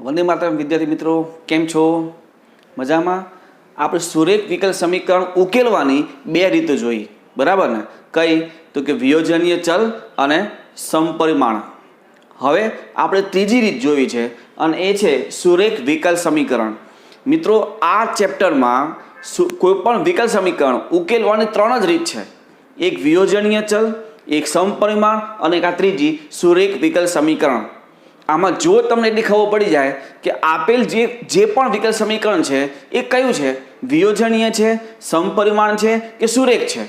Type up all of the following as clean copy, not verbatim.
वंदे मातरम विद्यार्थी मित्रों, केम छो? मजामां? આપણે સુરેખ વિકલ સમીકરણ ઉકેલવાની બે રીતો જોઈ, બરાબર ને? કઈ? તો કે વિયોજનીય ચલ અને સમપરિમાણ. હવે આપણે ત્રીજી રીત જોઈ છે અને એ છે સુરેખ વિકલ સમીકરણ. મિત્રો, આ ચેપ્ટરમાં કોઈ પણ વિકલ સમીકરણ ઉકેલવાની ત્રણ જ રીત છે. એક વિયોજનીય ચલ, એક સમપરિમાણ અને એક આ ત્રીજી સુરેખ વિકલ સમીકરણ. આમાં જો તમને એટલી ખબર પડી જાય કે આપેલ જે પણ વિકલ સમીકરણ છે એ કયું છે, વિયોજનીય છે, સમપરિમાણ છે કે સુરેખ છે,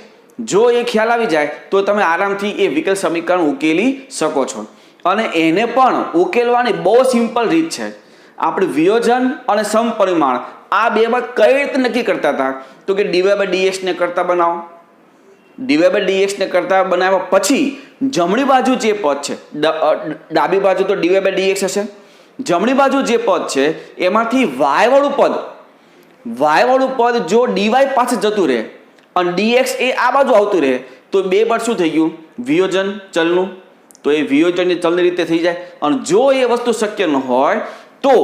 જો એ ખ્યાલ આવી જાય તો તમે આરામથી એ વિકલ સમીકરણ ઉકેલી શકો છો. અને એને પણ ઉકેલવાની બહુ સિમ્પલ રીત છે. આપણે વિયોજન અને સમપરિમાણ આ બેમાં કઈ રીતે નક્કી કરતા હતા? તો કે dy/dx ને કરતા બનાવો. dy/dx ને કરતા બનાવ્યા પછી જમણી બાજુ જે પદ છે, ડાબી બાજુ તો dy/dx હશે, જમણી બાજુ જે પદ છે એમાંથી y વાળું પદ જો dy પાસે જતું રહે અને dx એ આ બાજુ આવતું રહે તો બે બાદ શું થઈ ગયું? વિયોજન ચલનું. તો એ વિયોજનની ચલની રીતે થઈ જાય. અને જો એ વસ્તુ શક્ય ન હોય તો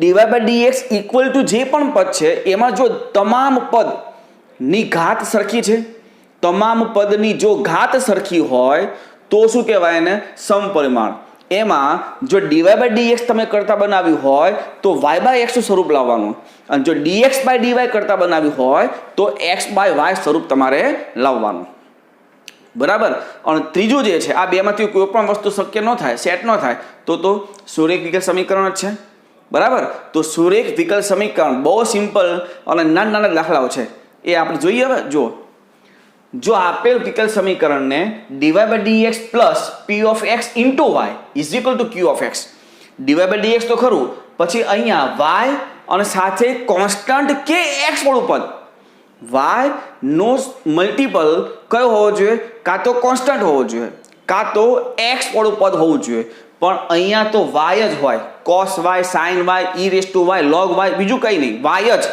dy/dx ઇક્વલ ટુ જે પણ પદ છે એમાં જો તમામ પદની ઘાત સરખી છે, તમામ પદની જો ઘાત સરખી હોય તો શું કહેવાય એને? સમપરિમાણ. એમાં જો dy/dx તમે કરતા બનાવ્યું હોય તો y/x નું સ્વરૂપ લાવવાનું, અને જો dx/dy કરતા બનાવ્યું હોય તો x/y સ્વરૂપ તમારે લાવવાનું, બરાબર? અને ત્રીજું જે છે, આ બેમાંથી કોઈ પણ વસ્તુ શક્ય ન થાય, સેટ ન થાય તો સુરેખ વિકલ સમીકરણ જ છે, બરાબર? તો સુરેખ વિકલ સમીકરણ બહુ સિમ્પલ અને નાના દાખલાઓ છે એ આપણે જોઈએ. હવે જો આપેલ વિકલ સમીકરણને dy/dx plus p of x into y is equal to q of x, dy/dx તો ખરું, પછી અહીંયા y અને સાથે કોન્સ્ટન્ટ કે x વાળું પદ, y નો મલ્ટિપલ કયો હોવો જોઈએ? કાં તો કોન્સ્ટન્ટ હોવો જોઈએ કાં તો x વાળું પદ હોવું જોઈએ. પણ અહીંયા તો y જ હોય, cos y, sin y, e⁻y, log y, બીજું કંઈ નહીં, y જ.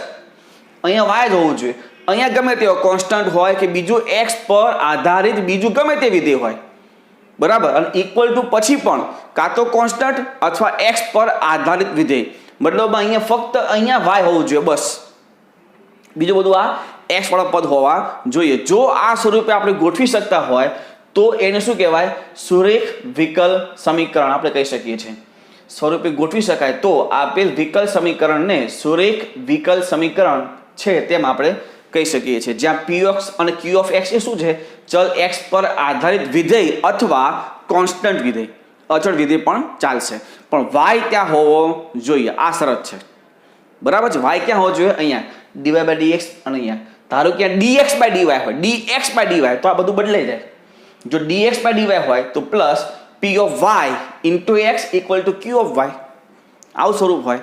અહીંયા y જ હોવું જોઈએ. અહીંયા ગમે તે કોન્સ્ટન્ટ હોય કે બીજું x પર આધારિત બીજું ગમે તે વિધેય હોય, બરાબર? અને ઇક્વલ ટુ પછી પણ કાં તો કોન્સ્ટન્ટ અથવા x પર આધારિત વિધેય, મતલબ અહીંયા ફક્ત અહીંયા y હોવું જોઈએ બસ, બીજું બધું આ x વાળા પદ હોવા જોઈએ. જો આ સ્વરૂપે આપણે ગોઠવી શકતા હોય તો એને શું કહેવાય? સુરેખ વિકલ સમીકરણ આપણે કહી શકીએ છીએ. સ્વરૂપે ગોઠવી શકાય તો આપેલ વિકલ સમીકરણને સુરેખ વિકલ સમીકરણ છે તેમ આપણે કહી શકીએ છીએ. જ્યાં p અને q of x એ શું છે? ચલ x પર આધારિત વિધેય અથવા કોન્સ્ટન્ટ વિધેય, અચળ વિધેય પણ ચાલશે, પણ y ત્યાં હોવો જોઈએ. આ શરત છે, બરાબર છે? y ક્યાં હોવો જોઈએ? અહીંયા dy/dx અને અહીંયા ધારો કે dx/dy હોય, dx/dy તો આ બધું બદલાઈ જાય. જો dx/dy હોય તો plus p of y into x equal to q of y, આવું સ્વરૂપ હોય,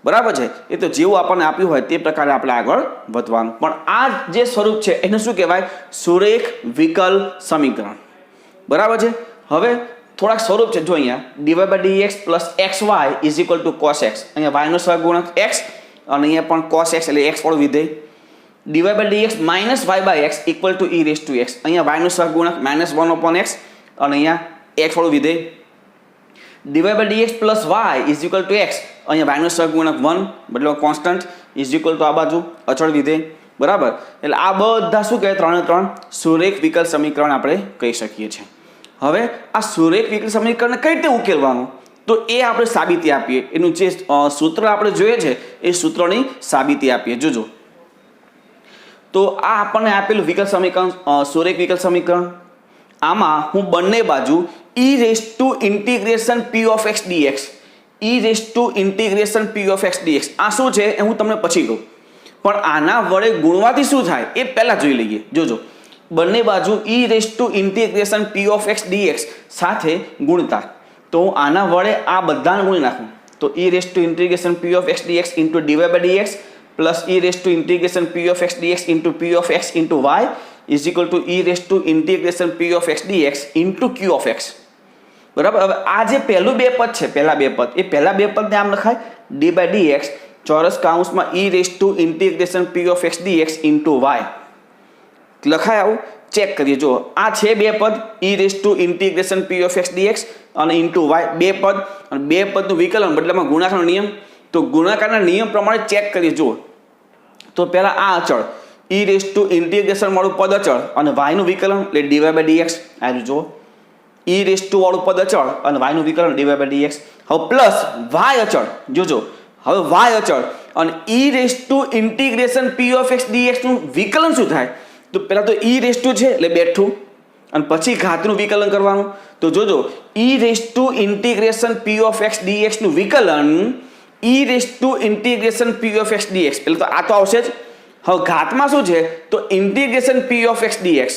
બરાબર છે? એ તો જેવું આપણને આપ્યું હોય તે પ્રકારે આપણે આગળ વધવાનું. પણ આ જે સ્વરૂપ છે એને શું કહેવાય? સુરેખ વિકલ સમીકરણ, બરાબર છે? હવે થોડાક સ્વરૂપ છે, જો અહીંયા dy/dx plus xy is equal two cos x, અહીંયા y નો સહગુણક x અને અહીંયા પણ cos x એટલે x વાળું વિધેય. dy/dx minus y/x equal to e⁻x, અહીંયા y નો સહગુણક -1/x અને અહીંયા x વાળું વિધેય. dy/dx plus y is equal to x, અહીંયા y નો સહગુણક 1 મતલબ કોન્સ્ટન્ટ ઇઝ ઇક્વલ ટુ આ બાજુ અચળ વિધેય, બરાબર? એટલે આ બધા શું કહેવાય? ત્રણે ત્રણ સુરેખ વિકલ સમીકરણ આપણે કહી શકીએ છીએ. હવે આ સુરેખ વિકલ સમીકરણને કઈ રીતે ઉકેલવાનું તો એ આપણે સાબિતી આપીએ. એનું જે સૂત્ર આપણે જોઈએ છે એ સૂત્રની સાબિતી આપીએ. જોજો, તો આ આપણને આપેલું વિકલ સમીકરણ, સુરેખ વિકલ સમીકરણ, આમાં હું બંને બાજુ e⁻p of x dx, e⁻p of x dx આ શું છે એ હું તમને પછી કહું, પણ આના વડે ગુણવાથી શું થાય એ પહેલા જોઈ લઈએ. જોજો, બંને બાજુ e⁻p of x dx સાથે ગુણતા, તો હું આના વડે આ બધાને ગુણી નાખું તો e⁻p of x dx into dy/dx plus e⁻p of x dx into p of x into y is equal to e⁻p of x dx into q of x, બરાબર? હવે આ જે પહેલું બે પદ છે, પહેલા બે પદ, એ પહેલા બે પદને આમ લખાય d/dx ચોરસ કૌંસમાં e⁻p of x dx into y લખાય. આવું ચેક કરીએ. જો આ છે બે પદ e⁻p of x dx અને into y, બે પદ, અને બે પદનું વિકલન બદલામાં ગુણાકારનો નિયમ તો ગુણાકારના નિયમ પ્રમાણે ચેક કરીએ. જુઓ તો પહેલાં આ અચળ ઈ રેસ ટુ ઇન્ટિગ્રેશન વાળું પદ અચળ અને વાયનું વિકલન એટલે ડીવાય બાય ડીએક્સ આવ્યું. જુઓ ઈ રેસ ટુ વાળું પદ અચળ અને વાયનું વિકલન ડીવાય બાય ડીએક્સ. હવે પ્લસ વાય અચળ જોજો હવે વાય અચળ અને e raise to integration P of x ડીએક્સનું વિકલન શું થાય? તો પહેલાં તો ઈ રેસ ટુ છે એટલે બેઠું અને પછી ઘાતનું વિકલન કરવાનું. તો જોજો e raise to integration P of x ડીએક્સનું વિકલન e raise to integration P of x dx એટલે તો આ તો આવશે જ. હવે ઘાતમાં શું છે? તો integration P of x dx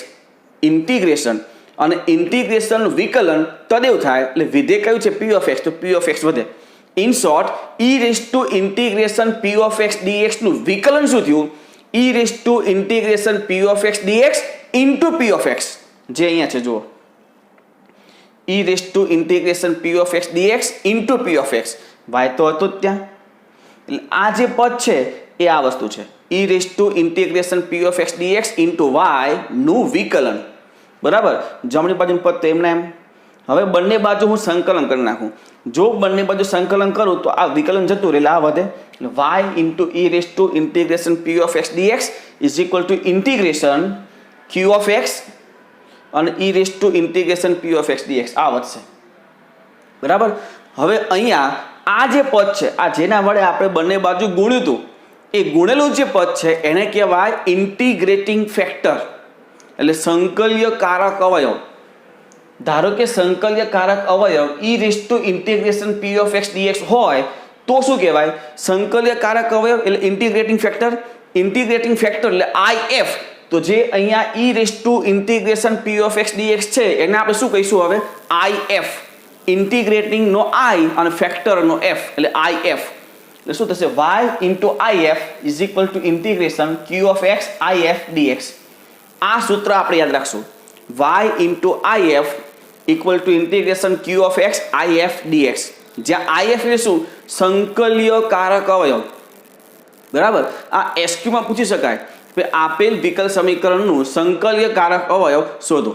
integration અને ઇન્ટિગ્રેશનનું વિકલન તદેવ થાય એટલે વિધેય કયું છે? P of x. તો પી ઓફ એક્સ વધે. In short e raise to integration P of x ડીએક્સનું વિકલન શું થયું? E raise to integration P of x dx into p of x જે અહીંયા છે. જુઓ e raise to integration P of x dx into p of x. Y તો હતો જ ત્યાં એટલે આ જે પદ છે એ આ વસ્તુ છે e raise to integration P of x dx into y નું વિકલન. બરાબર. જમણી બાજુનું પદ તો એમને એમ. હવે બંને બાજુ હું સંકલન કરી નાખું. જો બંને બાજુ સંકલન કરું તો આ વિકલન જતું રહે એટલે આ વધે. Y into e raise to integration P of x dx is equal to integration Q of x અને e raise to integration P of x dx આ વધશે. બરાબર. હવે અહીંયા આ જે પદ છે આ જેના વડે આપણે બંને બાજુ ગુણ્યું હતું એ ગુણેલું જે પદ છે એને કહેવાય ઇન્ટિગ્રેટિંગ ફેક્ટર એટલે સંકલ્ય કારક અવયવ. ધારો કે સંકલ્ય કારક અવયવ e raise to integration P of x dx હોય તો શું કહેવાય? સંકલ્ય કારક અવયવ એટલે ઇન્ટિગ્રેટિંગ ફેક્ટર. ઇન્ટિગ્રેટિંગ ફેક્ટર એટલે IF. તો જે અહીંયા e raise to integration P of x dx છે એને આપણે શું કહીશું હવે? IF. ઇન્ટિગ્રેટિંગ નો I અને ફેક્ટર નો F એટલે IF. એટલે શું થશે? y into IF is equal to integration Q of x IF dx. આ સૂત્ર આપણે યાદ રાખશું. y into IF equal to integration Q of x IF dx. જ્યાં IF એટલે શું? સંકલ્ય કારક અવયવ. બરાબર. આ SQ માં પૂછી શકાય કે આપેલ વિકલ સમીકરણનું સંકલ્ય કારક અવયવ શોધો.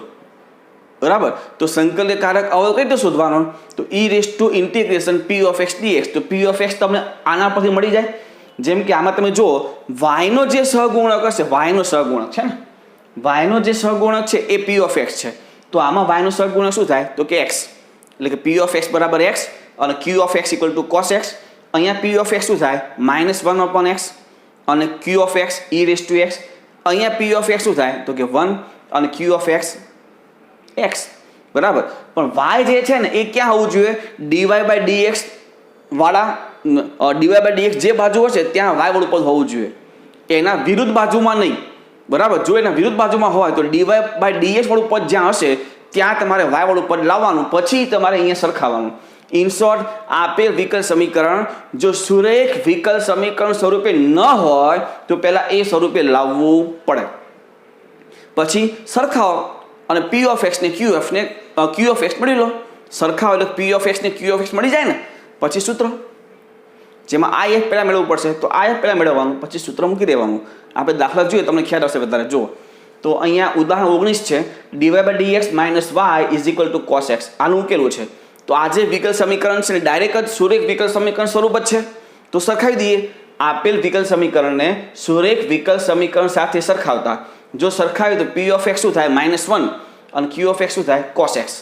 બરાબર. તો સંકલ્ય કારક અવયવ કઈ રીતે શોધવાનો? તો e raise to integration P of x dx. તો પી ઓફ એક્સ તમને આના પરથી મળી જાય. જેમ કે આમાં તમે જુઓ વાયનો જે સહગુણક હશે વાયનો સહગુણક છે ને વાયનો જે સહગુણક છે એ પી ઓફ એક્સ છે. તો આમાં વાયનો સહગુણક શું થાય? તો કે એક્સ એટલે કે પી ઓફ એક્સ બરાબર એક્સ અને q of x equal to cos x. અહીંયા પી ઓફ એક્સ શું થાય? -1 અપોન એક્સ અને q of x e raise to x. અહીંયા પી ઓફ એક્સ શું થાય? તો કે 1 અને ક્યુ ઓફ એક્સ એક્સ. બરાબર. પણ વાય જે છે ને એ ક્યાં હોવું જોઈએ? ડીવાય બાય ડીએક્સ વાળા ડીવાય બાય ડીએક્સ જે બાજુ હશે ત્યાં વાય વાળું પદ હોવું જોઈએ. એના વિરુદ્ધ બાજુમાં નહીં. બરાબર. જો એના વિરુદ્ધ બાજુમાં હોય તો ડીવાય બાય ડીએક્સ વાળું પદ જ્યાં હશે ત્યાં તમારે વાય વાળું પદ લાવવાનું પછી તમારે અહીંયા સરખાવવાનું. ઇન શોર્ટ આપેલ વિકલ સમીકરણ જો સુરેખ વિકલ સમીકરણ સ્વરૂપે ન હોય તો પહેલા એ સ્વરૂપે લાવવું પડે પછી સરખાવો અને પી ઓફ એક્સ ને ક્યુ ઓફ એક્સ મળી લો. સરખાવો એટલે પી ઓફ એક્સ ને ક્યુ ઓફ એક્સ મળી જાય ને પછી સૂત્ર જેમાં IF પહેલાં મેળવવું પડશે તો IF પહેલાં મેળવવાનું પછી સૂત્ર મૂકી દેવાનું. આપણે દાખલા જોઈએ તમને ખ્યાલ આવશે વધારે. જુઓ તો અહીંયા ઉદાહરણ 19 છે dy by dx minus y is equal to cos x. આનું ઉકેલું છે. તો આ જે વિકલ સમીકરણ છે ને ડાયરેક્ટ જ સુરેખ વિકલ સમીકરણ સ્વરૂપ જ છે. તો સરખાવી દઈએ. આપેલ વિકલ સમીકરણને સુરેખ વિકલ સમીકરણ સાથે સરખાવતા જો સરખાવીએ તો પી ઓફ એક્સ શું થાય? -1 અને ક્યુ ઓફ એક્સ શું થાય? Cos x.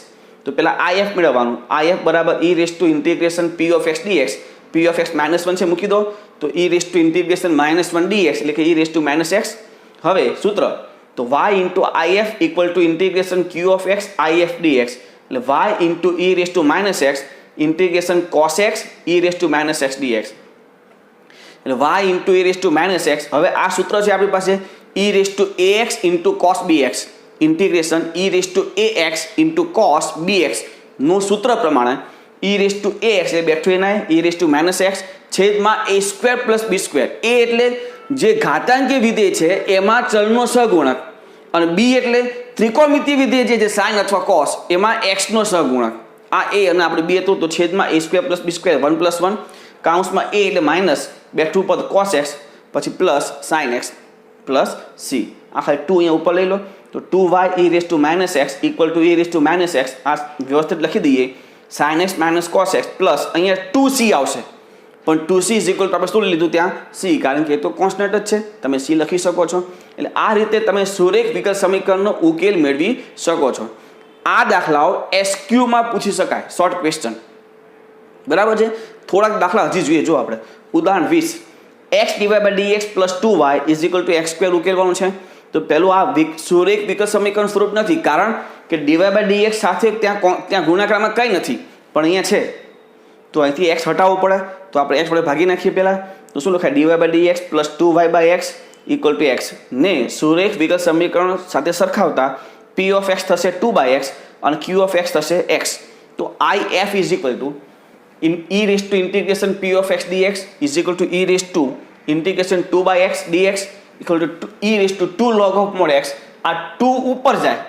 તો પહેલાં IF મેળવવાનું. IF બરાબર e raise to integration P of x dx. P of x -1 છે મૂકી દો તો e raise to integration -1 dx એટલે કે ઈ રેસ ટુ -x. હવે સૂત્ર તો y into IF equal to integration Q of x IF dx એટલે y into e raise two -x integration cos x e raise two -x dx એટલે y into e raise two -x. હવે આ સૂત્ર છે આપણી પાસે ઈ raise two ax into cos bx integration ઈ raise two ax into cos bx નું સૂત્ર પ્રમાણે ઈ રેસ ટુ ax એટલે બેઠું એના ઈ રેસ ટુ -x છેદમાં a² પ્લસ b². a એટલે જે ઘાતાંકીય વિધેય છે એમાં ચલનો સહગુણક અને b એટલે ત્રિકોણમિતિય વિધેય જે સાઇન અથવા કોસ એમાં x નો સહગુણક. આ a અને આપણે b હતું તો છેદમાં a² પ્લસ b² 1 + 1 કાઉન્સમાં a એટલે માઇનસ બેઠું પદ cos x પછી plus sin x plus c. આ ખાલી 2 અહીંયા ઉપર લઈ લો તો 2y ઈ raise two -x equal two ઈ રેસ ટુ -x આ વ્યવસ્થિત લખી દઈએ sin x - cos x plus અહીંયા 2c આવશે પણ 2c ઇઝ ઇક્વલ ટુ આપણે શું લીધું ત્યાં c, કારણ કે એ તો કોન્સ્ટન્ટ જ છે, તમે c લખી શકો છો. એટલે આ રીતે તમે સુરેખ વિકલ સમીકરણનો ઉકેલ મેળવી શકો છો. આ દાખલાઓ SQ માં પૂછી શકાય, શોર્ટ ક્વેશ્ચન, બરાબર છે. થોડાક દાખલા હજી જોઈએ. જો આપણે ઉદાહરણ 20, x/dx + 2y is equal two x² ઉકેલવાનું છે. તો પહેલું આ સુરેખ વિકલ સમીકરણ સ્વરૂપ નથી, કારણ કે dy/dx સાથે ત્યાં ગુણાકારમાં કંઈ નથી, પણ અહીંયા છે. તો અહીંથી x હટાવવો પડે, તો આપણે x વડે ભાગી નાખીએ પહેલાં. તો શું લખાય? dy/dx + 2y/x equal to x ને સુરેખ વિકલ સમીકરણ સાથે સરખાવતા p ઓફ x થશે 2/x અને q ઓફ x થશે x. તો if is equal to e raise to integration p of x dx is equal to e raise to integration 2/x dx equal to e raise to 2 log of mod x. આ 2 ઉપર જાય,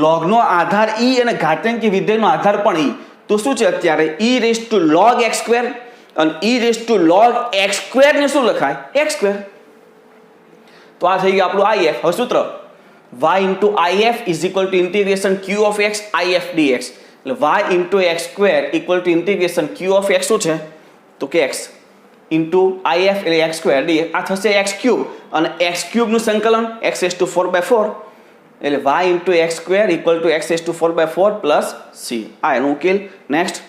લોગનો આધાર e અને ઘાતાંકી વિધેયનો આધાર પણ e. તો શું છે અત્યારે? e raise to log x² અને e raise to log x² ને શું લખાય? x². તો આ થઈ ગયું આપણું if. હવે સૂત્ર y into if is equal to integration q of x if dx. એટલે y into x² equal to integration q of x શું છે? તો કે x ઇન્ટુ if એટલે x² dx. આ થશે x³ અને x³ નું સંકલન x⁴/4 એટલે y into x² equal to x⁴/4 plus c. આ એનો ઉકેલ. નેક્સ્ટ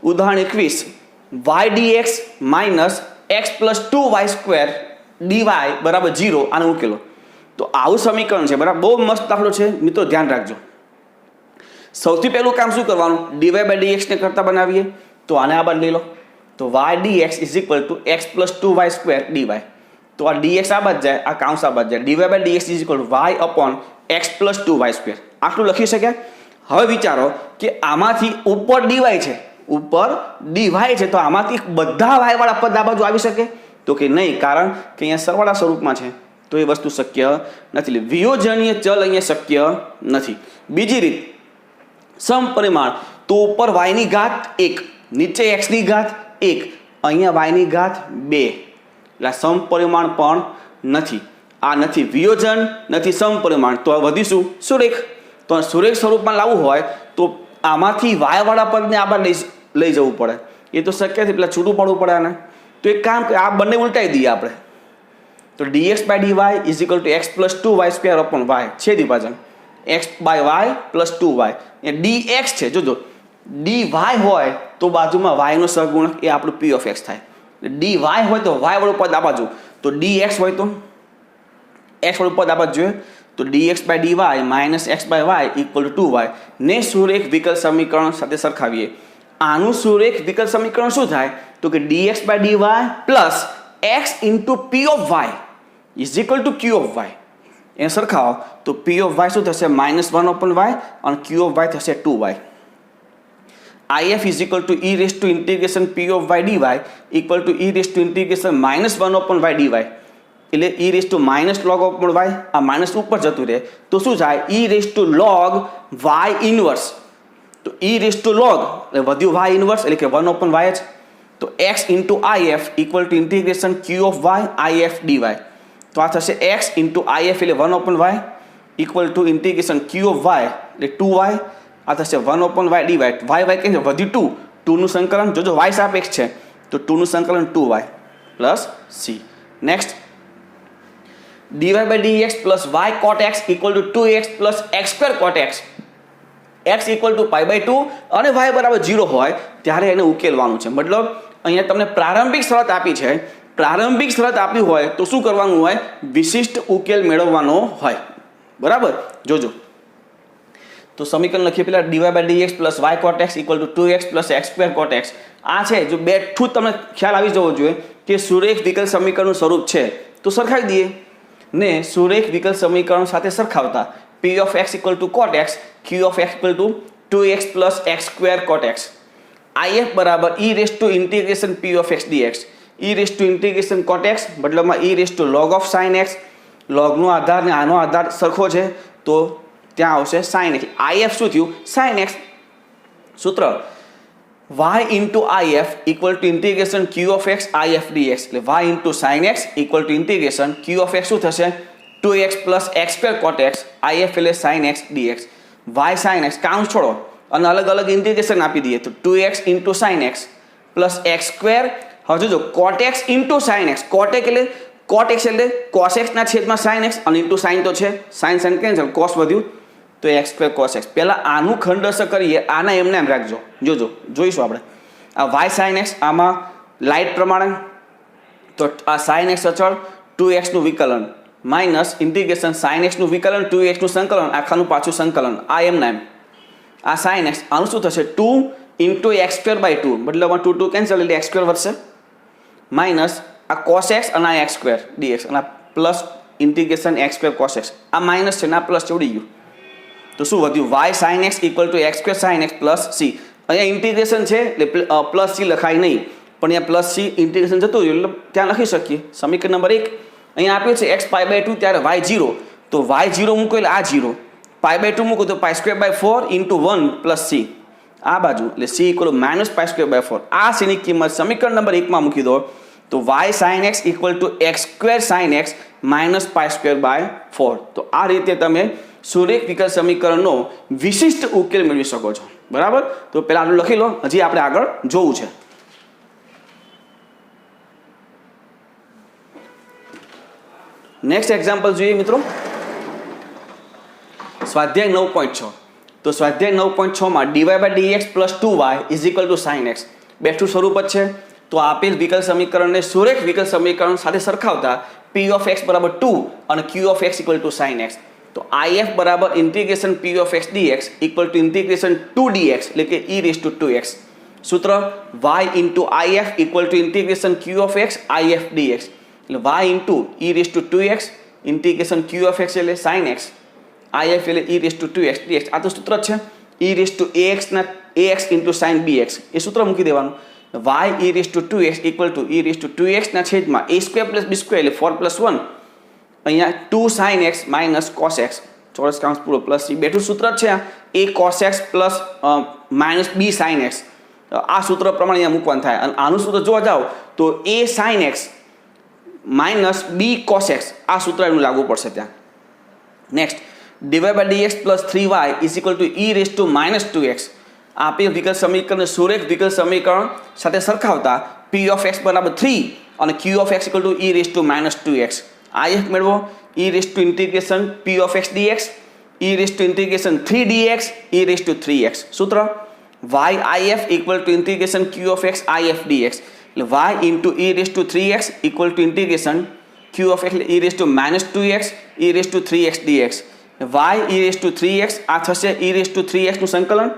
ઉદાહરણ 21, y dx minus x plus 2y² dy બરાબર 0. આનો ઉકેલો. તો આવું સમીકરણ છે, બરાબર. બહુ મસ્ત દાખલો છે મિત્રો, ધ્યાન રાખજો. સૌથી પહેલું કામ શું કરવાનું? dy/dx ને કરતા બનાવીએ. તો આને આ બાદ લઈ લો. તો y dx is equal to x plus 2y² dy. તો આ dx આ બાદ જાય, આ કાઉન્સ આ બાદ જાય. dy/dx is equal two y upon x plus 2y². આટલું લખી શક્યા. હવે વિચારો કે આમાંથી ઉપર dy છે, ઉપર dy છે, તો આમાંથી બધા y વાળા પદ આ બાજુ આવી શકે? તો કે નહીં, કારણ કે અહીંયા સરવાળા સ્વરૂપમાં છે, તો એ વસ્તુ શક્ય નથી. વિયોજનીય ચલ અહીંયા શક્ય નથી. બીજી રીત, સમપરિમાણ. તો ઉપર y ની ઘાત 1, નીચે x ની ઘાત 1, અહીંયા y ની ઘાત 2. એટલે સમપરિમાણ પણ નથી. આ નથી વિયોજન, નથી સમપરિમાણ. તો આ વધીશું સુરેખ. તો સુરેખ સ્વરૂપમાં લાવવું હોય તો આમાંથી y વાળા પદને આ બાર લઈ જવું પડે. એ તો શક્ય નથી, પેલા છૂટું પાડવું પડે આને. તો એક કામ કે આ બંને ઉલટાઈ દઈએ આપણે. તો dx/dy is equal to x plus 2y² upon y છે વિભાજન x/y પ્લસ 2y. એ dx છે, જોજો dy હોય તો બાજુમાં y નો સહગુણક, એ આપણું p ઓફ x થાય. dy હોય તો y વાળું પદ આ બાજુ, તો dx હોય તો x વાળું પદ આ બાજુ જોઈએ. તો dx/dy minus x/y equal to 2y ને સુરેખ વિકલ સમીકરણ સાથે સરખાવીએ. આનું સુરેખ વિકલ સમીકરણ શું થાય? તો કે dx/dy plus x into p of y is equal two q of y. એને સરખાવો તો p ઓફ y શું થશે? -1 અપોન y અને q ઓફ y થશે 2y. if is equal to e raise to integration p of y dy equal to e raise to integration -1 upon y dy. એટલે e raise to minus log upon y, આ minus ઉપર જતું રહે તો શું થાય? e raise to log y inverse. તો e raise to log એટલે વધ્યું y ઇન્વર્સ, એટલે કે 1 અપોન y જ. તો x into if equal to integration q of y if dy. તો આ થશે x ઇન્ટુ if એટલે 1 upon y equal to integration q of y એટલે 2y. આ થશે 1 અપોન y dy. y કેમ છે? વધ્યું 2, 2 નું સંકલન. જોજો y સાપેક્ષ છે તો 2 નું સંકલન 2y plus c. Next dy/dx plus y cot x equal to 2x plus x² cot x. x equal to π/2 અને y બરાબર 0 હોય ત્યારે એને ઉકેલવાનું છે. મતલબ અહીંયા તમને પ્રારંભિક શરત આપી છે. પ્રારંભિક શરત આપી હોય તો શું કરવાનું હોય? વિશિષ્ટ ઉકેલ મેળવવાનો હોય, બરાબર. જોજો તો સમીકરણ લખીએ પેલા dy/dx plus y cot x equal to 2x plus x² cot x. આ છે જો બેઠું તમને ખ્યાલ આવી જવો જોઈએ કે સુરેખ વિકલ સમીકરણનું સ્વરૂપ છે. તો સરખાવી દઈએ ને સુરેખ વિકલ સમીકરણ સાથે સરખાવતા p of x equal to cot x, q of x equal to 2x plus x² cot x. if બરાબર e raise to integration p of x dx. e raise to integration cot x મતલબમાં e raise to log of sin x. લોગનો આધાર ને આનો આધાર સરખો છે તો ત્યાં આવશે sin x. if શું થયું? sin x. સૂત્ર y into if equal to integration q of x if dx. એટલે y into sin x equal to integration q of x શું થશે? 2x plus x² cot x if એટલે sin x dx. y sin x કાઉન્સ છોડો અને અલગ અલગ integration આપી દઈએ તો 2x into sin x plus x² હવે જોજો cot x into sin x. cot x એટલે cot x એટલે cos x ના છેદમાં sin x અને ઇન્ટુ sin તો છે, sin sin કેન્સલ, cos વધ્યું તો x સ્ક્વેર cos x. પહેલા આનું ખંડસ્થ કરીએ, આના એમને એમ રાખજો. જોજો જોઈશું આપણે આ y sin x, આમાં લાઇટ પ્રમાણે તો આ sin x અચળ 2x નું વિકલન માઇનસ ઇન્ટિગ્રેશન sin x નું વિકલન 2x નું સંકલન, આખાનું પાછું સંકલન, આ એમના એમ. આ sin x આનું શું થશે 2 ઇન્ટુ x સ્ક્વેર બાય 2, મતલબ 2 2 કેન્સલ એટલે x સ્ક્વેર વધશે, માઇનસ આ cos x અને આ x સ્ક્વેર dx અને plus integration x square cos x, આ માઇનસ છે ને આ પ્લસ છે, ઉડી ગયું. તો શું વધ્યું y sin x equal to x square sin x plus c. અહીંયા ઇન્ટિગ્રેશન છે એટલે પ્લસ c લખાય નહીં, પણ અહીંયા પ્લસ c ઇન્ટિગ્રેશન જતું રહ્યું એટલે ત્યાં લખી શકીએ. સમીકરણ નંબર 1 અહીંયા આપ્યું છે x પાઈ બાય 2 ત્યારે y 0, તો y 0 મૂકો એટલે આ 0, પાઈ બાય 2 મૂકો તો pi square by 4 into 1 plus c આ બાજુ એટલે c equal minus pi square by 4. આ c ની કિંમત સમીકરણ નંબર 1 માં મૂકી દો તો y sin x equal to x square sin x minus pi square by 4. તો આ રીતે તમે સુરેખ વિકલ સમીકરણનો વિશિષ્ટ ઉકેલ મેળવી શકો છો. બરાબર, તો પહેલા આટલું લખી લો, હજી આપણે આગળ જોવું છે. નેક્સ્ટ એક્ઝામ્પલ જોઈએ મિત્રો, સ્વાધ્યાય 9.6. તો સ્વાધ્યાય 9.6 માં dy by dx plus 2y is equal to sin x બેઠું સ્વરૂપ જ છે. તો આપેલ વિકલ સમીકરણને સુરેખ વિકલ સમીકરણ સાથે સરખાવતા p ઓફ x બરાબર 2 અને q of x equal to sin x. તો if બરાબર integration p of x dx equal to integration 2 dx એટલે કે e રેઝ ટુ 2x. સૂત્ર y into if equal to integration q of x if dx એટલે y into e raise to 2x integration q of x એટલે sin x, if એટલે e raise to 2x dx. આ તો સૂત્ર છે. e raise to ax ના ax into sin bx એ સૂત્ર મૂકી દેવાનું. y e raise to 2x equal to e raise to 2x ના છેદમાં a square plus b square એટલે 4 પ્લસ 1, અહીંયા 2 sin x minus cos x ચોરસ કાઉન્સ પૂરો પ્લસ c બેઠું સૂત્ર છે. a cos x plus minus b sin x આ સૂત્ર પ્રમાણે અહીંયા મૂકવાનું થાય. અને આનું સૂત્ર જોવા જાઓ તો a sin x minus b cos x આ સૂત્ર એનું લાગુ પડશે ત્યાં. Next dy by dx plus 3y is equal to e raise to minus 2x. આપેલ વિકલ સમીકરણ સુરેખ વિકલ સમીકરણ સાથે સરખાવતા p ઓફ x બરાબર 3 અને q of x equal to e raise to minus 2x. if મેળવો e raise to integration p of x dx e raise to integration 3 dx e raise to 3x. સૂત્ર y if equal to integration q of x if dx એટલે y into e raise to 3x equal to integration q of x એટલે e raise to minus 2x e raise to 3x dx. y e raise to 3x આ થશે e raise to 3x નું સંકલન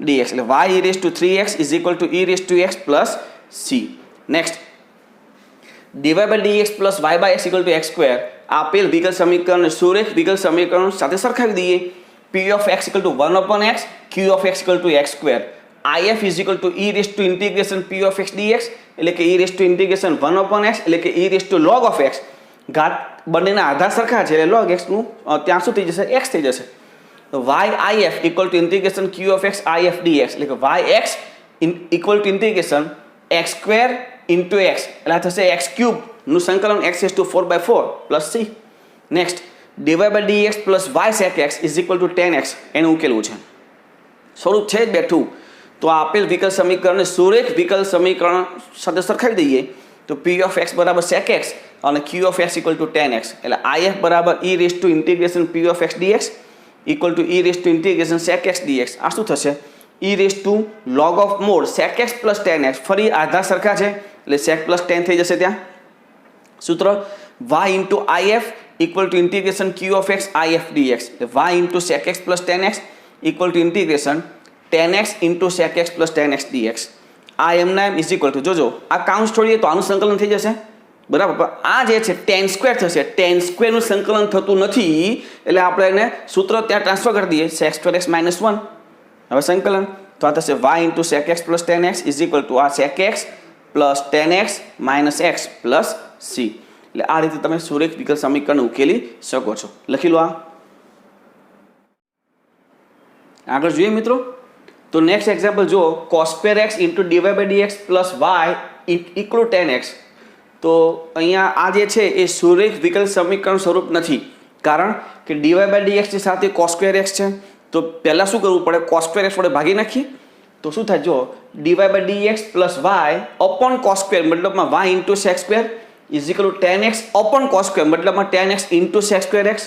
dx એટલે y e raise to 3x is equal to e raise to x plus c. Next dy by dx plus y by x equal to x square આપેલ વિકલ સમીકરણ સુરેખ વિકલ સમીકરણ સાથે સરખાવી દઈએ. p of x equal to 1 upon x q of x equal to x square if is equal to e raise to integration p of x dx એટલે કે e raise to integration 1 upon x એટલે કે e raise to log of x. ઘાત બંનેના આધાર સરખા છે એટલે log x નું ત્યાં શું થઈ જશે x થઈ જશે. તો y if equal to integration q of x if dx એટલે કે yx equal to integration x square into x એટલે આ થશે x ક્યુબ નું સંકલન x raise to 4/4 plus c. Next dy by dx plus y sec x is equal to 10x એનું ઉકેલવું છે. સ્વરૂપ છે જ બેઠું. તો આપેલ વિકલ સમીકરણને સુરેખ વિકલ સમીકરણ સાથે સરખાવી દઈએ તો p ઓફ x બરાબર sec x અને q of x equal to 10x એટલે if બરાબર e raise to integration p of x dx equal to e raise to integration sec x dx. આ શું થશે e raise to log of mod sec x plus 10x ફરી આધાર સરખા છે એટલે sec plus 10 થઈ જશે ત્યાં. સૂત્ર y into if equal to integration q of x if dx એટલે y into sec x plus 10x equal to integration 10x into sec x plus 10x dx. આ એમના એમ ઇઝ ઇક્વલ ટુ જોજો આ કાઉન્સ છોડીએ તો આનું સંકલન થઈ જશે. બરાબર, આ જે છે tan સ્ક્વેર થશે. tan સ્ક્વેરનું સંકલન થતું નથી એટલે આપણે એને સૂત્ર ત્યાં ટ્રાન્સફર કરી દઈએ sec સ્ક્વેર x માઇનસ 1. હવે સંકલન તો આ થશે y into sec x plus 10x is equal to આ sec x plus 10x minus x plus c. એટલે આ રીતે તમે સુરેખ વિકલ સમીકરણ ઉકેલી શકો છો. લખી લો. આ આગળ જોઈએ મિત્રો તો નેક્સ્ટ એક્ઝામ્પલ જો cos square x into dy by dx plus y equal to 10x. તો અહીંયા આ જે છે એ સુરેખ વિકલ સમીકરણ સ્વરૂપ નથી, કારણ કે dy બાય dx ની સાથે cos સ્ક્વેર x છે. તો પહેલાં શું કરવું પડે, cos સ્ક્વેર x વડે ભાગી નાખીએ તો શું થાય જો dy/dx + y upon cos square મતલબમાં y into sec square is equal to 10x upon cos square મતલબમાં 10x into sec square x.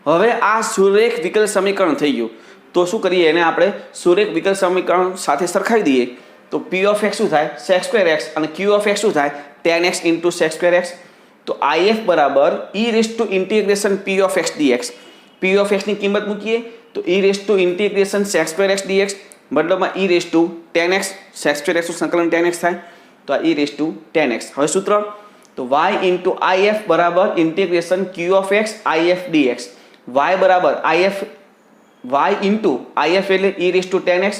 હવે આ સુરેખ વિકલ સમીકરણ થઈ ગયું. તો શું કરીએ, એને આપણે સુરેખ વિકલ સમીકરણ સાથે સરખાવી દઈએ. તો p of x શું થાય sec સ્ક્વેર x અને q of x શું થાય 10x into sec square x. તો if બરાબર e⁻p of x dx. p of x ની કિંમત મૂકીએ તો e⁻ sec square x dx મતલબમાં e⁻10x sec સ્ક્વેર x નું સંકલન 10x થાય. તો આ e⁻10x. હવે સૂત્ર તો y into if બરાબર q of x if dx. y બરાબર y into if એટલે e⁻10x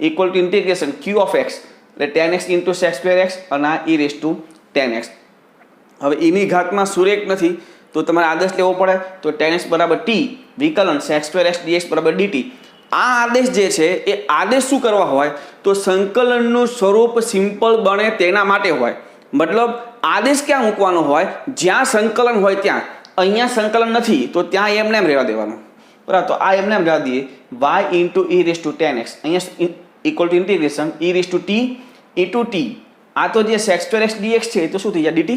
equal to integration q of x એટલે 10x into sec square x અને આ e⁻10x. હવે એની ઘાતમાં સુરેખ નથી તો તમારે આદેશ લેવો પડે. તો 10x બરાબર t વિકલન sec સ્ક્વેર x dx બરાબર dt. આ આદેશ જે છે એ આદેશ શું કરવા હોય તો સંકલનનું સ્વરૂપ સિમ્પલ બને તેના માટે હોય. મતલબ આદેશ ક્યાં મૂકવાનો હોય જ્યાં સંકલન હોય ત્યાં. અહીંયા સંકલન નથી તો ત્યાં એમને એમ રહેવા દેવાનું. બરાબર, તો આ એમને એમ રહેવા દઈએ y into e⁻10x અહીંયા equal to integration e⁻t t. આ તો જે sec સ્ક્વેર x dx છે તો શું થઈ જાય dt.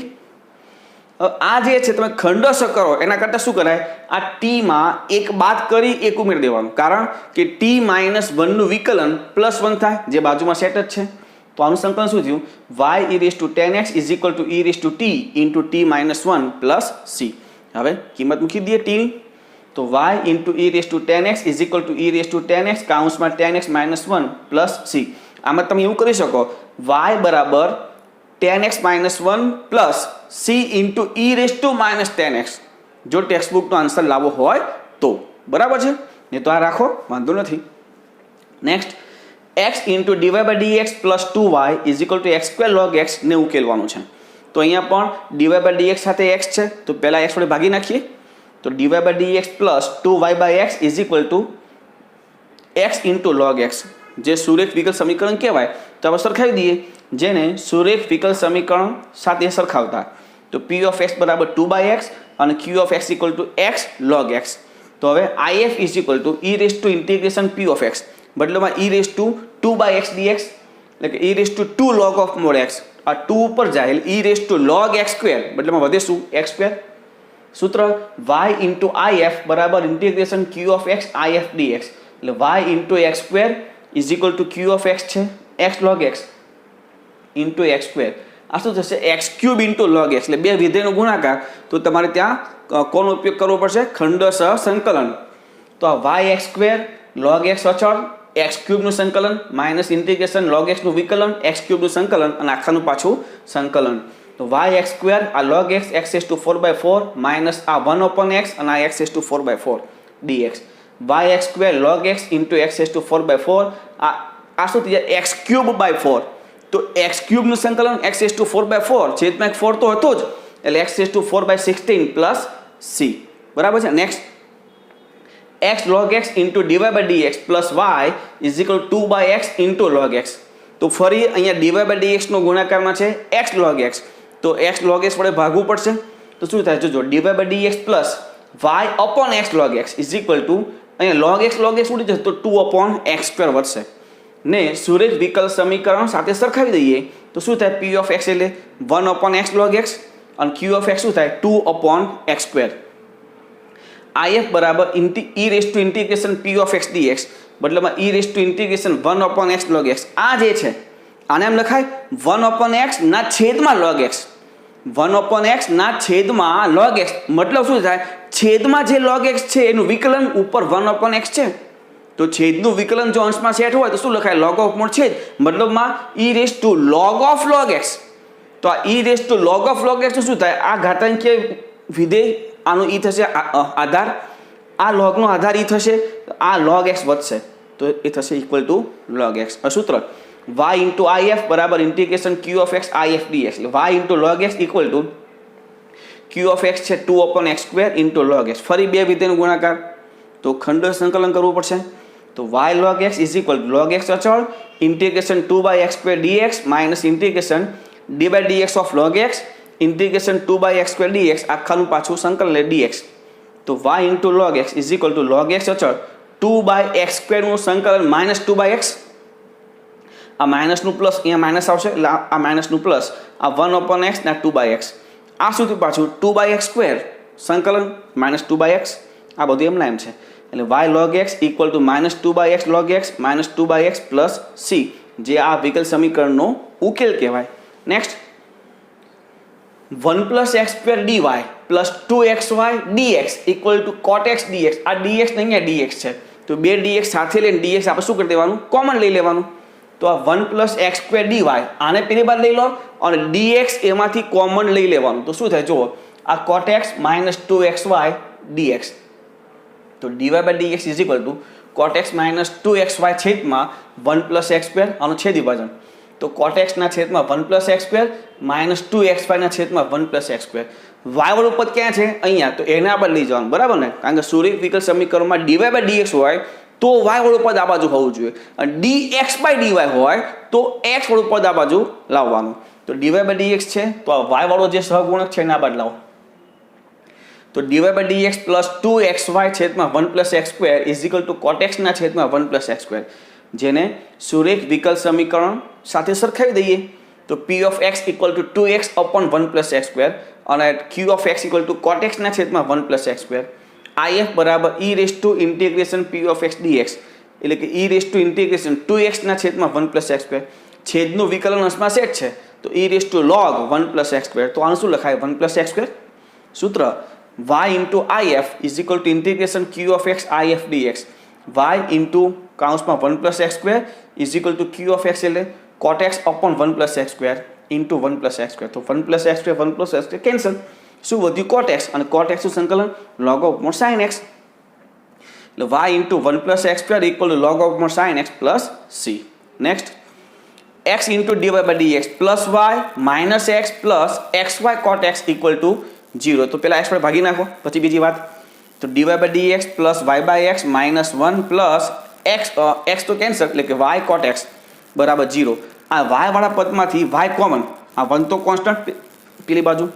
આ જે છે તમે ખંડસ કરો એના કરતાં શું કરાય આ ટીમાં એક બાદ કરી એક ઉમેરી દેવાનું. કારણ કે t-1 નું વિકલન +1 થાય જે બાજુમાં સેટ જ છે. તો આનું સંકલન શું થયું y e⁻10x is equal two e⁻t into t-1 plus c. હવે કિંમત મૂકી દઈએ t ની. તો y into e⁻10x is equal two e⁻10x કાઉન્સમાં 10x - 1 plus c. આમાં તમે એવું કરી શકો y બરાબર 10x - 1 plus c into e⁻10x જો ટેક્સ્ટબુકનો આન્સર લાવવો હોય તો. બરાબર છે ને? તો આ રાખો, વાંધો નથી. Next x into dy/dx plus 2y is equal two x² log x ને ઉકેલવાનું છે. તો અહીંયા પણ dy/dx સાથે x છે તો પહેલાં x વડે ભાગી નાખીએ. તો dy/dx plus 2y/x is equal to x into log x જે સુરેખ વિકલ સમીકરણ કહેવાય. તો આપણે સરખાવી દઈએ જેને સુરેખ વિકલ સમીકરણ સાથે સરખાવતા. તો p of x બરાબર 2/x અને q of x equal to x log x. તો હવે if is equal two e⁻p of x મતલબમાં e⁻2/x dx એટલે કે e⁻2 log of mod x. આ 2 ઉપર જાય એટલે e⁻log x² મતલબમાં વધે શું x². સૂત્ર y ઇન્ટુ if બરાબર q of x if dx એટલે y into x² is equal two q of x છે x log x into x². આ શું થશે x³ ઇન્ટુ log x એટલે બે વિધેયનો ગુણાકાર. તો તમારે ત્યાં કોનો ઉપયોગ કરવો પડશે ખંડશ સંકલન. તો આ y(x²) log x અચળ x³ નું સંકલન માઇનસ ઇન્ટિગ્રેશન log x નું વિકલન x³ નું સંકલન અને આખાનું પાછું સંકલન. તો y(x²) આ log x x⁴/4 માઇનસ આ 1/x અને આ x⁴/4 dx. y(x²) log x into x⁴/4 આ શું થઈ જાય x³/4. તો x³ નું સંકલન x⁴/4 છેદમાં 4 તો હતો જ એટલે x⁴/16 પ્લસ c. બરાબર છે. Next x log x into dy/dx plus y is equal 2/x into log x. તો ફરી અહીંયા dy/dx નો ગુણાકારમાં છે x log x. તો x log x વડે ભાગવું પડશે. તો શું થાય જો dy/dx plus y upon x log x is equal two અહીંયા log x ઉડી જશે તો 2/x² વધશે ને સુરેખ વિકલ સમીકરણ સાથે સરખાવી દઈએ તો શું થાય p of x એટલે 1/x log x અને q of x શું થાય 2/x². if બરાબર e⁻p of x dx મતલબમાં e⁻1/x log x. આ જે છે આને એમ લખાય 1/x ના છેદમાં log x. 1/x ના છેદમાં log x મતલબ શું થાય છેદમાં જે log x છે એનું વિકલન ઉપર 1/x છે. તો છેદનું વિકલન જો અંશમાં સેટ હોય તો શું લખાય log of mod છેદ મતલબમાં e⁻log of log x. તો આ e⁻log of log x શું થાય આ ઘાતાંકીય વિધેય આનો e થશે આધાર આ logનો આધાર e થશે આ log x વધશે તો એ થશે ઇક્વલ ટુ log x. સૂત્ર y ઇન્ટુ if બરાબર ઇન્ટિગ્રેશન q of x if dx એટલે y into log x equal two q of x છે 2/x² ઇન્ટુ log x. ફરી બે વિધેયનો ગુણાકાર તો ખંડ સંકલન કરવું પડશે. તો y log x is equal two log x અચળ integration 2/x² dx minus integration d/dx of log x integration 2/x² dx આખાનું પાછું સંકલન એટલે dx. તો y into log x is equal two log x અચળ 2/x² નું સંકલન minus 2/x આ માઇનસનું plus અહીંયા માઇનસ આવશે એટલે આ માઇનસનું પ્લસ આ 1/x ને 2/x આ શું થયું પાછું 2/x² સંકલન -2/x આ બધું એમના એમ છે એટલે y log x equal two -2/x log x -2/x plus c જે આ વિકલ સમીકરણનો ઉકેલ કહેવાય. Next 1 + x² dy plus 2xy dx equal to cot x dx આ dx ને અહીંયા dx છે તો બે dx સાથે લઈને dx આપણે શું કરી દેવાનું કોમન લઈ લેવાનું તો આ 1 + x² dy આને પેલી બાદ લઈ લો અને dx એમાંથી કોમન લઈ લેવાનું તો શું થાય જુઓ આ cot x - 2xy dx તો dy/dx is equal to cot x - 2xy છેદમાં 1 + x² આનો છેદ વિભાજન તો cot x ના છેદમાં 1 + x² - 2xy ના છેદમાં 1 + x². y વાળું પદ ક્યાં છે અહીંયા તો એને આપણે લઈ જવાનું બરાબર ને કારણ કે સુરેખ વિકલ સમીકરણમાં dy/dx હોય તો y વાળું પદ આ બાજુ હોવું જોઈએ અને dx/dy હોય તો x વાળું પદ આ બાજુ લાવવાનું તો dy/dx છે તો આ y વાળો જે સહગુણક છે એને આ બાજુ લાવો તો dy/dx પ્લસ 2xy છેદમાં 1 + x² is equal to cot x ના છેદમાં 1 + x². જેને સુરેખ વિકલ સમીકરણ સાથે સરખાવી દઈએ તો p of x equal to 2x upon 1 + x² અને q of x equal to cot x ના છેદમાં 1 + x². if બરાબર e raise to integration p of x dx એટલે કે e raise to integration 2x ના છેદમાં 1 + x². છેદનું વિકલન અંશમાં સેટ છે તો e raise to log 1 + x² તો આનું શું લખાય 1 + x². સૂત્ર y into if is equal to integration q of x if dx y into કાઉન્સમાં 1 + x² is equal to q of x એટલે cot x upon 1 + x² into 1 + x² તો 1 + x² 1 + x² cancel શું વધ્યું cot x અને cot x નું સંકલન log of mod sin x એટલે y into 1 + x² equal to log of mod sin x plus c. Next x into dy/dx plus y minus x plus xy cot x equal to 0 તો પેલા x પર ભાગી નાખો પછી બીજી વાત તો dy/dx plus y/x minus 1 plus x તો કેન્સલ એટલે કે y cot x બરાબર 0 આ y વાળા પદમાંથી y કોમન આ 1 તો કોન્સ્ટન્ટ પેલી બાજુ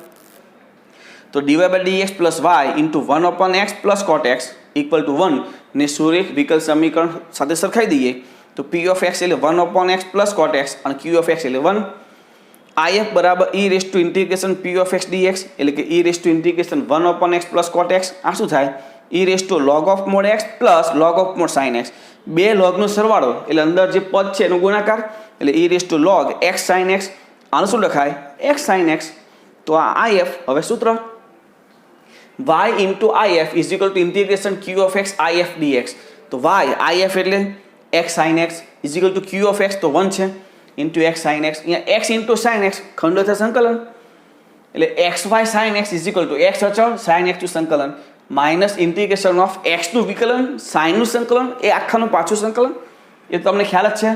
તો dy/dx plus y into 1/x plus cot x equal to 1 ને સુરેખ વિકલ સમીકરણ સાથે સરખાઈ દઈએ તો p of x એટલે 1/x plus cot x અને q of x એટલે 1 if બરાબર e raise to integration p of x dx એટલે કે e raise to integration 1/x plus cot x આ શું થાય e raise to log of mod x plus log of mod sin x બે લોગનો સરવાળો એટલે અંદર જે પદ છે એનો ગુણાકાર એટલે e raise to log x sin x આનું શું લખાય x sin x તો આ if હવે સૂત્ર y into if is equal to integration q of x if dx તો y if એટલે x sin x is equal to q of x તો 1 છે into x sin x અહીંયા x into sin x ખંડોથા સંકલન એટલે xy sin x is equal to x અચળ sin x નું સંકલન માઇનસ ઇન્ટિગ્રેશન ઓફ x નું વિકલન sin નું સંકલન એ આખાનું પાછું સંકલન એ તમને ખ્યાલ જ છે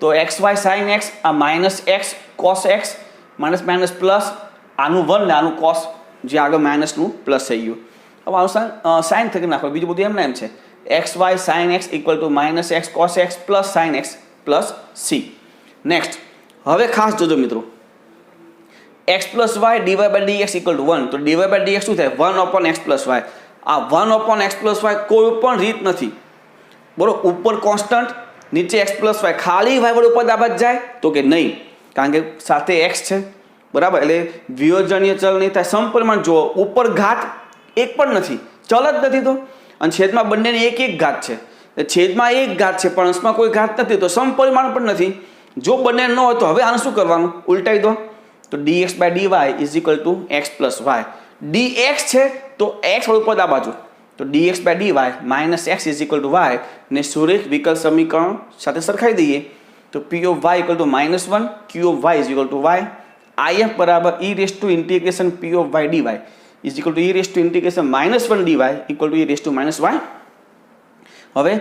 તો xy sin x આ minus x cos x minus minus plus આનું 1 ને આનું cos જે આગળ માઇનસનું પ્લસ થઈ ગયું હવે આનું સાઇન થઈ નાખો બીજું બધું એમના એમ છે xy sin x equal to minus x cos x plus sin x plus c. Next હવે ખાસ જોજો મિત્રો x plus y dy/dx equal to 1 તો dy/dx શું થાય 1/x plus y આ 1/x plus y કોઈ પણ રીત નથી બરોબર ઉપર કોન્સ્ટન્ટ નીચે x plus y ખાલી y વાળું પદ આ બાદ જાય તો કે નહીં કારણ કે સાથે x છે બરાબર એટલે વિયોજનીય ચલ નહીં થાય સમપરિમાણ જુઓ ઉપર ઘાત એક પણ નથી ચલ જ નથી તો અને છેદમાં બંનેની એક એક ઘાત છે છેદમાં એક ઘાત છે પણ અંશમાં કોઈ ઘાત નથી તો સમપરિમાણ પણ નથી જો બંને ન હોય તો હવે આનું શું કરવાનું ઉલટાવી દો તો dx/dy is equal to x plus y dx છે તો x વાળું પદ આ બાજુ તો dx/dy minus x is equal to y ને સુરેખ વિકલ સમીકરણ સાથે સરખાઈ દઈએ તો p of y equal to -1 q of y is equal to y if બરાબર e raised to integration p of y dy is equal to e raised to integration -1 dy equal to e raised to -y. હવે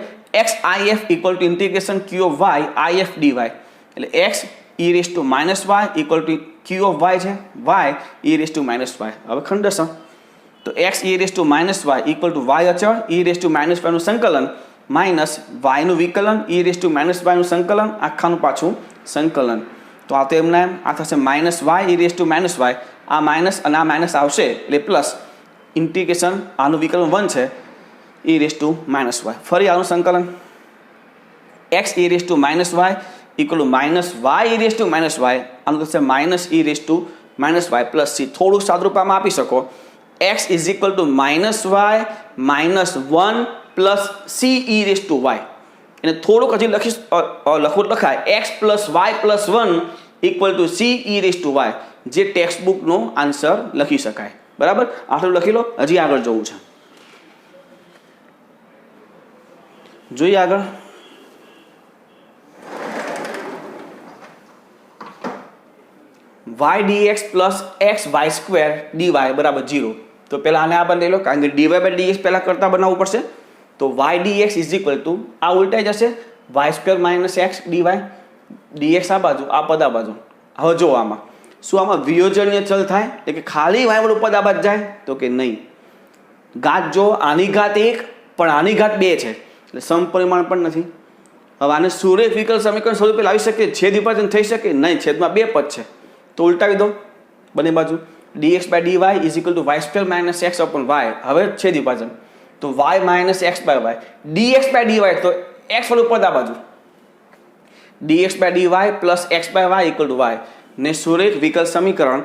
x if equal to integration q of y if dy એટલે x e raised to -y equal to q of y છે y e raised to -y હવે ખંડસ તો x e raised to -y equal to y અચળ e raised to -y નું સંકલન minus y નું વિકલન e raised to -y નું સંકલન આખાનું પાછું સંકલન તો આ તો એમના એમ આ થશે -y e raised to -y આ માઇનસ અને આ માઇનસ આવશે એટલે પ્લસ ઇન્ટિગ્રેશન આનું વિકલન 1 છે e raised to -y ફરી આનું સંકલન x e raised to -y equal to minus y e raise to minus y, આનું થશે minus e raise to minus y plus c. થોડુંક સાદુરૂપમાં આપી શકો, x is equal to minus y minus 1 plus c e raise to y. એને થોડુંક હજી લખવું લખાય x plus y plus 1 equal to c e raise to y, જે ટેક્સ્ટ બુકનો આન્સર લખી શકાય. બરાબર, આટલું લખી લો. હજી આગળ જવું છે, જોઈએ આગળ. Y dx plus x y square dy બરાબર 0. તો પહેલાં આને આ બની લો, કારણ કે ડીવાય બાય ડીએક્સ પહેલાં કરતાં બનાવવું પડશે. તો y dx is equal to આ ઉલટાઈ જશે, y square minus x dy, ડીએક્સ આ બાજુ, આ પદ આ બાજુ. હવે જો આમાં શું આમાં વિયોજનીય ચલ થાય, એટલે કે ખાલી વાય વાળું પદ આ બાજુ જાય? તો કે નહીં. ઘાત જો આની ઘાત 1 પણ આની ઘાત 2 છે, એટલે સમપરિમાણ પણ નથી. હવે આને સુરેખ વિકલ સમીકરણ સ્વરૂપે લાવી શકીએ? છેદ વિભાજન થઈ શકે? નહીં, છેદમાં 2 પદ છે, તો ઉલટાવી દો બંને બાજુ. dx by dy is equal to y square minus x upon y. હવે છેદ વિભાજન, તો y minus x by y, dx by dy તો એક્સ વાળું પદ આ બાજુ, dx by dy plus x by y equal to y. ને સુરેખ વિકલ સમીકરણ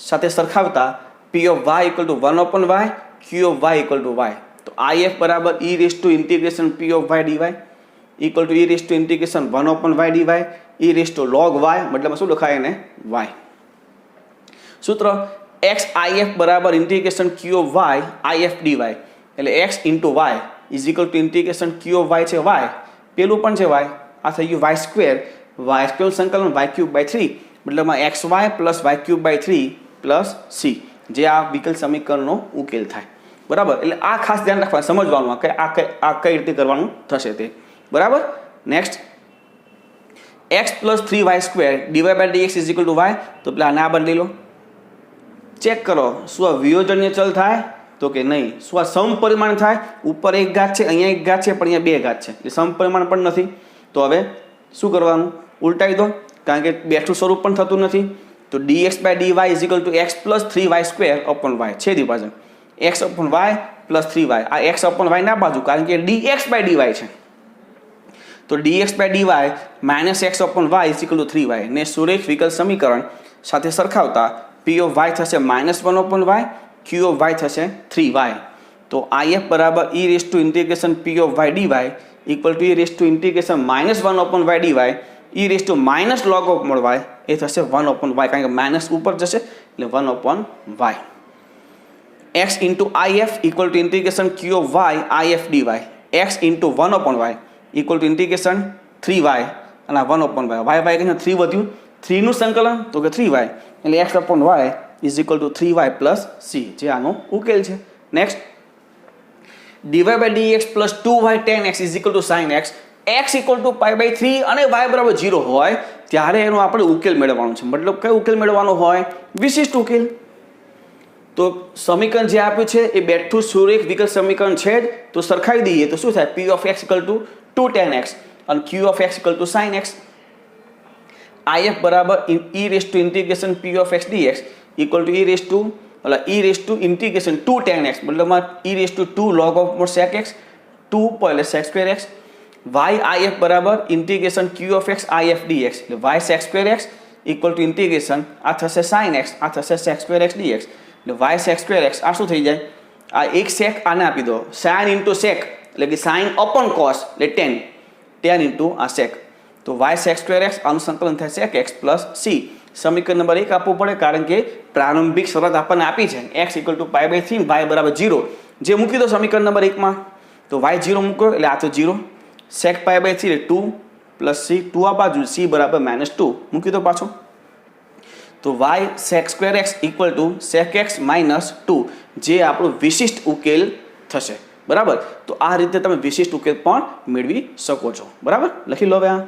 સાથે સરખાવતા p of y equal to 1 upon y, q of y equal to y. તો if બરાબર e raise to integration p of y dy equal to e raise to integration 1 upon y dy e raise two log y, મતલબ શું લખાય એને? y. સૂત્ર x if બરાબર ઇન્ટિગ્રેશન q of y if dy, એટલે x into y is equal to integration q of y છે y, પેલું પણ છે y, આ થઈ ગયું y સ્ક્વેર સંકલન y ક્યુબ બાય 3, મતલબમાં xy plus y cube by 3 plus c, જે આ વિકલ સમીકરણનો ઉકેલ થાય. બરાબર, એટલે આ ખાસ ધ્યાન રાખવાનું, સમજવાનું કે આ કઈ રીતે કરવાનું થશે તે. બરાબર. Next, x plus 3y square dy by dx is equal to y. તો પેલા આને આ બદલી લો, ચેક કરો શું આ વિયોજનીય ચલ થાય? તો કે નહીં. શું આ સમપરિમાણ થાય? ઉપર એક ઘાત છે, અહીંયા એક ઘાત છે, પણ અહીંયા 2 ઘાત છે, એટલે સમપરિમાણ પણ નથી. તો હવે શું કરવાનું? ઉલટાવી દો, કારણ કે બેઠું સ્વરૂપ પણ થતું નથી. તો dx by dy is equal to x plus 3y square upon y, છેદ વિભાજન x upon y plus 3y, આ x અપોન y ના બાજુ, કારણ કે dx બાય dy છે. તો dx by dy minus x upon y is equal to 3y. ને સુરેખ વિકલ સમીકરણ સાથે સરખાવતા p ઓફ y થશે minus 1 upon y, q of y થશે 3y. તો if બરાબર e raise to integration p of y dy equal to e raise to integration minus 1 upon y dy e raise to minus log of y, એ થશે 1 upon y, કારણ કે minus ઉપર જશે એટલે 1 upon y. x into if equal to integration q of y if dy, x into 1 upon y equal to integration 3y, અને 1 upon y, y કહીને 3 વધ્યું, 3 નું સંકલન તો કે 3y, એટલે x upon y is equal to 3y plus c, જે આનો ઉકેલ છે. Next, dy by dx plus 2y tan x is equal to sin x, x equal to pi by 3 અને y બરાબર 0 હોય ત્યારે એનો આપણે ઉકેલ મેળવવાનો છે. મતલબ કયો ઉકેલ મેળવવાનો હોય? વિશિષ્ટ ઉકેલ. તો સમીકરણ જે આપ્યું છે એ બેઠું સુરેખ વિકલ સમીકરણ છે જ, તો સરખાવી દઈએ તો શું થાય? p of x equal two 2 tan x અને q of x equal to sin x. if બરાબર e raise to integration p of x dx equal to e raise to integration 2 tan x, મતલબમાં e raise two 2 log of sec x, 2 ઉપર એટલે sec square x. y if બરાબર ઇન્ટિગ્રેશન q of x if dx, એટલે y sec square x equal to integration આ થશે sin x, આ થશે sec સ્ક્વેર x dx, એટલે y sec સ્ક્વેર x આ શું થઈ જાય? આ એક sec આને આપી દો, sin ઇન્ટુ sec એટલે કે sin અપોન cos, એટલે tan ઇન્ટુ આ sec. તો y sec સ્ક્વેર x આનું સંકલન થાય sec x પ્લસ c. સમીકરણ નંબર 1 આપવું પડે, કારણ કે પ્રારંભિક શરત આપણને આપી છે x equal to pi by 3 y બરાબર 0, જે મૂકી દો સમીકરણ નંબર 1 માં. તો y 0 મૂકો એટલે આ તો 0, sec પાઈ બાય 3 એટલે 2 પ્લસ c, 2 આ બાજુ, c બરાબર -2 મૂકી દો પાછો. તો y sec square x equal two sec x -2, જે આપણો વિશિષ્ટ ઉકેલ થશે. બરાબર, તો આ રીતે તમે વિશિષ્ટ ઉકેલ પણ મેળવી શકો છો. બરાબર, લખી લો હવે આ.